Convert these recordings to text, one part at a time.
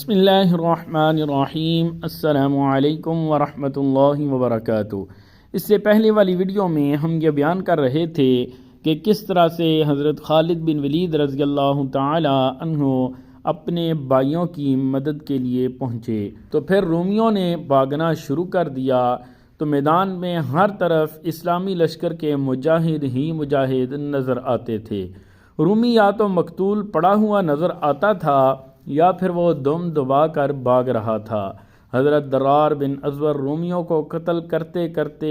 بسم اللہ الرحمن الرحیم۔ السلام علیکم ورحمۃ اللہ وبرکاتہ۔ اس سے پہلے والی ویڈیو میں ہم یہ بیان کر رہے تھے کہ کس طرح سے حضرت خالد بن ولید رضی اللہ تعالی عنہ اپنے بھائیوں کی مدد کے لیے پہنچے تو پھر رومیوں نے بھاگنا شروع کر دیا تو میدان میں ہر طرف اسلامی لشکر کے مجاہد ہی مجاہد نظر آتے تھے۔ رومی یا تو مقتول پڑا ہوا نظر آتا تھا یا پھر وہ دم دبا کر بھاگ رہا تھا۔ حضرت درار بن ازور رومیوں کو قتل کرتے کرتے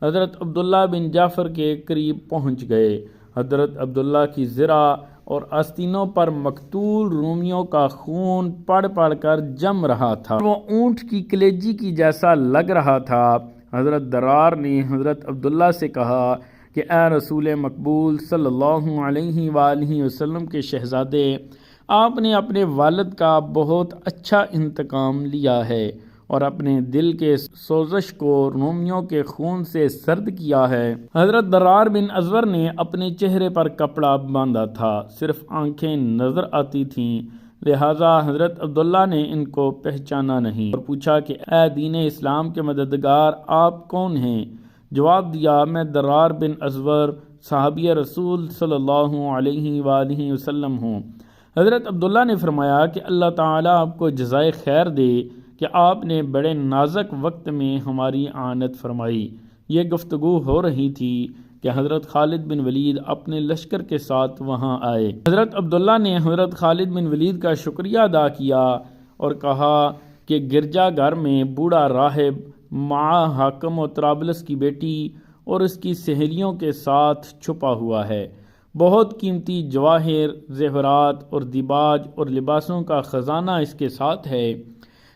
حضرت عبداللہ بن جعفر کے قریب پہنچ گئے۔ حضرت عبداللہ کی زرہ اور آستینوں پر مقتول رومیوں کا خون پڑ پڑ کر جم رہا تھا، وہ اونٹ کی کلیجی کی جیسا لگ رہا تھا۔ حضرت درار نے حضرت عبداللہ سے کہا کہ اے رسول مقبول صلی اللہ علیہ وآلہ وسلم کے شہزادے، آپ نے اپنے والد کا بہت اچھا انتقام لیا ہے اور اپنے دل کے سوزش کو رومیوں کے خون سے سرد کیا ہے۔ حضرت درار بن ازور نے اپنے چہرے پر کپڑا باندھا تھا، صرف آنکھیں نظر آتی تھیں، لہٰذا حضرت عبداللہ نے ان کو پہچانا نہیں اور پوچھا کہ اے دین اسلام کے مددگار، آپ کون ہیں؟ جواب دیا، میں درار بن ازور صحابی رسول صلی اللہ علیہ وآلہ وسلم ہوں۔ حضرت عبداللہ نے فرمایا کہ اللہ تعالیٰ آپ کو جزائے خیر دے کہ آپ نے بڑے نازک وقت میں ہماری اعانت فرمائی۔ یہ گفتگو ہو رہی تھی کہ حضرت خالد بن ولید اپنے لشکر کے ساتھ وہاں آئے۔ حضرت عبداللہ نے حضرت خالد بن ولید کا شکریہ ادا کیا اور کہا کہ گرجا گھر میں بوڑھا راہب مع حاکم و طرابلس کی بیٹی اور اس کی سہیلیوں کے ساتھ چھپا ہوا ہے۔ بہت قیمتی جواہر، زیورات اور دیباج اور لباسوں کا خزانہ اس کے ساتھ ہے۔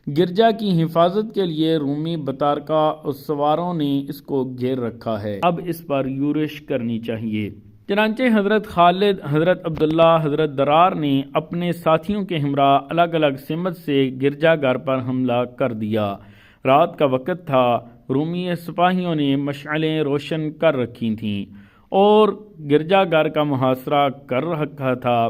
گرجا کی حفاظت کے لیے رومی بطارکہ اور سواروں نے اس کو گھیر رکھا ہے، اب اس پر یورش کرنی چاہیے۔ چنانچہ حضرت خالد، حضرت عبداللہ، حضرت درار نے اپنے ساتھیوں کے ہمراہ الگ الگ سمت سے گرجا گھر پر حملہ کر دیا۔ رات کا وقت تھا، رومی سپاہیوں نے مشعلیں روشن کر رکھی تھیں اور گرجا گھر کا محاصرہ کر رکھا تھا۔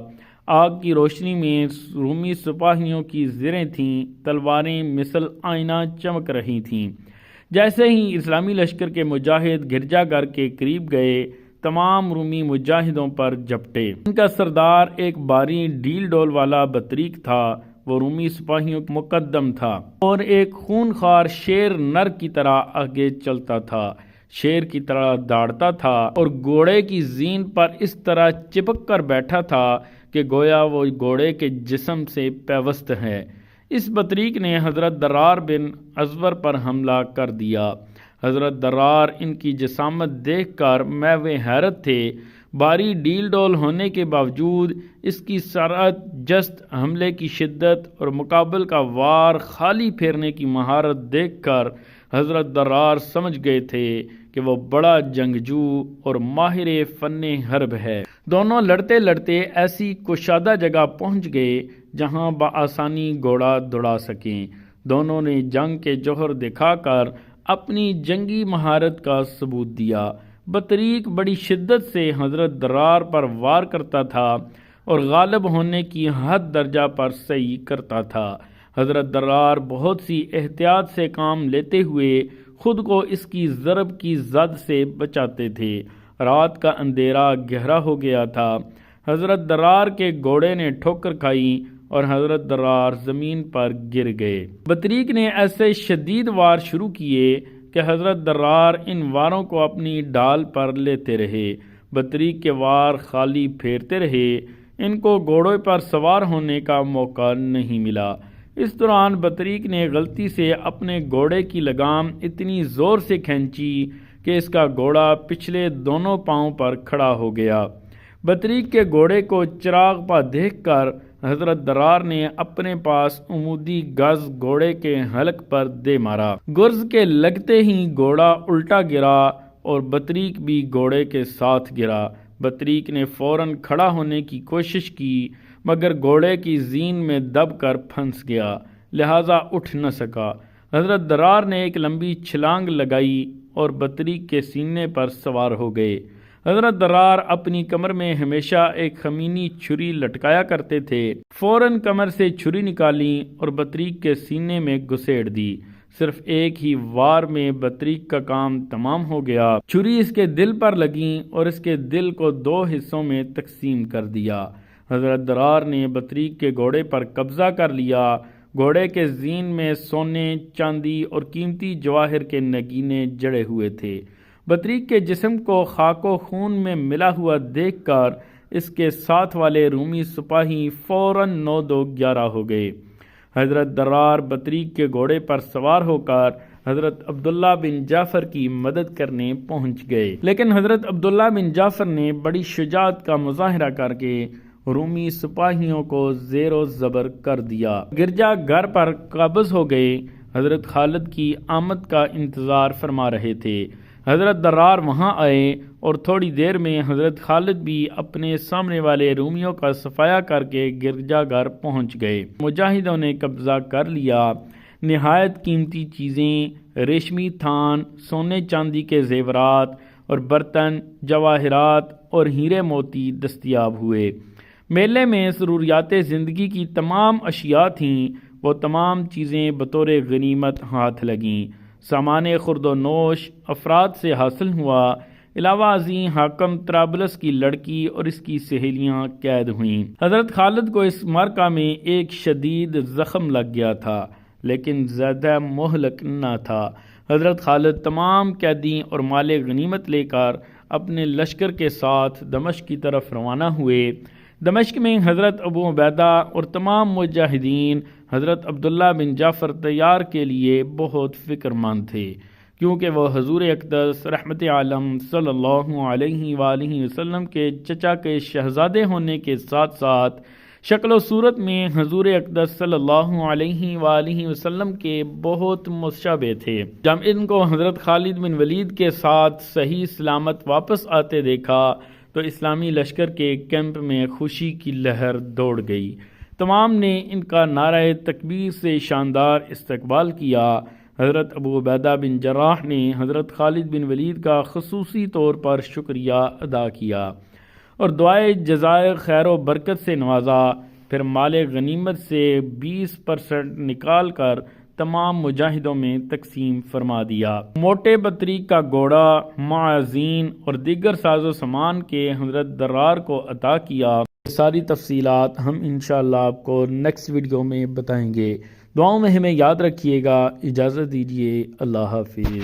آگ کی روشنی میں رومی سپاہیوں کی زریں تھیں، تلواریں مثل آئینہ چمک رہی تھیں۔ جیسے ہی اسلامی لشکر کے مجاہد گرجا گھر کے قریب گئے، تمام رومی مجاہدوں پر جھپٹے۔ ان کا سردار ایک باری ڈیل ڈول والا بطریق تھا، وہ رومی سپاہیوں کا مقدم تھا اور ایک خونخوار شیر نر کی طرح آگے چلتا تھا، شیر کی طرح دوڑتا تھا اور گھوڑے کی زین پر اس طرح چپک کر بیٹھا تھا کہ گویا وہ گھوڑے کے جسم سے پیوست ہے۔ اس بطریق نے حضرت درار بن ازور پر حملہ کر دیا۔ حضرت درار ان کی جسامت دیکھ کر محو حیرت تھے۔ باری ڈیل ڈول ہونے کے باوجود اس کی سرعت، جست، حملے کی شدت اور مقابل کا وار خالی پھیرنے کی مہارت دیکھ کر حضرت درار سمجھ گئے تھے کہ وہ بڑا جنگجو اور ماہر فن حرب ہے۔ دونوں لڑتے لڑتے ایسی کشادہ جگہ پہنچ گئے جہاں بآسانی گھوڑا دوڑا سکیں۔ دونوں نے جنگ کے جوہر دکھا کر اپنی جنگی مہارت کا ثبوت دیا۔ بطریق بڑی شدت سے حضرت درار پر وار کرتا تھا اور غالب ہونے کی حد درجہ پر سعی کرتا تھا۔ حضرت درار بہت سی احتیاط سے کام لیتے ہوئے خود کو اس کی ضرب کی زد سے بچاتے تھے۔ رات کا اندھیرا گہرا ہو گیا تھا۔ حضرت درار کے گھوڑے نے ٹھوکر کھائی اور حضرت درار زمین پر گر گئے۔ بطریق نے ایسے شدید وار شروع کیے کہ حضرت درار ان واروں کو اپنی ڈال پر لیتے رہے۔ بطریق کے وار خالی پھیرتے رہے، ان کو گھوڑے پر سوار ہونے کا موقع نہیں ملا۔ اس دوران بطریق نے غلطی سے اپنے گھوڑے کی لگام اتنی زور سے کھینچی کہ اس کا گھوڑا پچھلے دونوں پاؤں پر کھڑا ہو گیا۔ بطریق کے گھوڑے کو چراغ پا دیکھ کر حضرت درار نے اپنے پاس عمودی گز گھوڑے کے حلق پر دے مارا۔ گرز کے لگتے ہی گھوڑا الٹا گرا اور بطریق بھی گھوڑے کے ساتھ گرا۔ بطریق نے فوراً کھڑا ہونے کی کوشش کی مگر گھوڑے کی زین میں دب کر پھنس گیا، لہٰذا اٹھ نہ سکا۔ حضرت درار نے ایک لمبی چھلانگ لگائی اور بطریق کے سینے پر سوار ہو گئے۔ حضرت درار اپنی کمر میں ہمیشہ ایک خمینی چھری لٹکایا کرتے تھے۔ فوراً کمر سے چھری نکالی اور بطریق کے سینے میں گھسیڑ دی۔ صرف ایک ہی وار میں بطریق کا کام تمام ہو گیا۔ چھری اس کے دل پر لگی اور اس کے دل کو 2 حصوں میں تقسیم کر دیا۔ حضرت درار نے بطریق کے گھوڑے پر قبضہ کر لیا۔ گھوڑے کے زین میں سونے، چاندی اور قیمتی جواہر کے نگینے جڑے ہوئے تھے۔ بطریق کے جسم کو خاک و خون میں ملا ہوا دیکھ کر اس کے ساتھ والے رومی سپاہی فوراً 9-2-11 ہو گئے۔ حضرت درار بطریق کے گھوڑے پر سوار ہو کر حضرت عبداللہ بن جعفر کی مدد کرنے پہنچ گئے، لیکن حضرت عبداللہ بن جعفر نے بڑی شجاعت کا مظاہرہ کر کے رومی سپاہیوں کو زیر و زبر کر دیا۔ گرجا گھر پر قابض ہو گئے۔ حضرت خالد کی آمد کا انتظار فرما رہے تھے۔ حضرت درار وہاں آئے اور تھوڑی دیر میں حضرت خالد بھی اپنے سامنے والے رومیوں کا صفایا کر کے گرجا گھر پہنچ گئے۔ مجاہدوں نے قبضہ کر لیا۔ نہایت قیمتی چیزیں، ریشمی تھان، سونے چاندی کے زیورات اور برتن، جواہرات اور ہیرے موتی دستیاب ہوئے۔ میلے میں ضروریات زندگی کی تمام اشیاء تھیں، وہ تمام چیزیں بطور غنیمت ہاتھ لگیں۔ سامان خورد و نوش افراد سے حاصل ہوا۔ علاوہ ازیں حاکم طرابلس کی لڑکی اور اس کی سہیلیاں قید ہوئیں۔ حضرت خالد کو اس معرکہ میں ایک شدید زخم لگ گیا تھا، لیکن زیادہ مہلک نہ تھا۔ حضرت خالد تمام قیدی اور مال غنیمت لے کر اپنے لشکر کے ساتھ دمشق کی طرف روانہ ہوئے۔ دمشق میں حضرت ابو عبیدہ اور تمام مجاہدین حضرت عبداللہ بن جعفر طیار کے لیے بہت فکر مند تھے، کیونکہ وہ حضور اقدس رحمت عالم صلی اللہ علیہ وآلہ وسلم کے چچا کے شہزادے ہونے کے ساتھ ساتھ شکل و صورت میں حضور اقدس صلی اللہ علیہ وآلہ وسلم کے بہت مشابہ تھے۔ جب ان کو حضرت خالد بن ولید کے ساتھ صحیح سلامت واپس آتے دیکھا تو اسلامی لشکر کے کیمپ میں خوشی کی لہر دوڑ گئی۔ تمام نے ان کا نعرہ تکبیر سے شاندار استقبال کیا۔ حضرت ابو عبیدہ بن جراح نے حضرت خالد بن ولید کا خصوصی طور پر شکریہ ادا کیا اور دعائے جزائے خیر و برکت سے نوازا۔ پھر مال غنیمت سے 20% نکال کر تمام مجاہدوں میں تقسیم فرما دیا۔ موٹے بطریق کا گھوڑا، معازین اور دیگر ساز و سامان کے حضرت درار کو عطا کیا۔ ساری تفصیلات ہم انشاءاللہ آپ کو نیکسٹ ویڈیو میں بتائیں گے۔ دعاؤں میں ہمیں یاد رکھیے گا۔ اجازت دیجیے، اللہ حافظ۔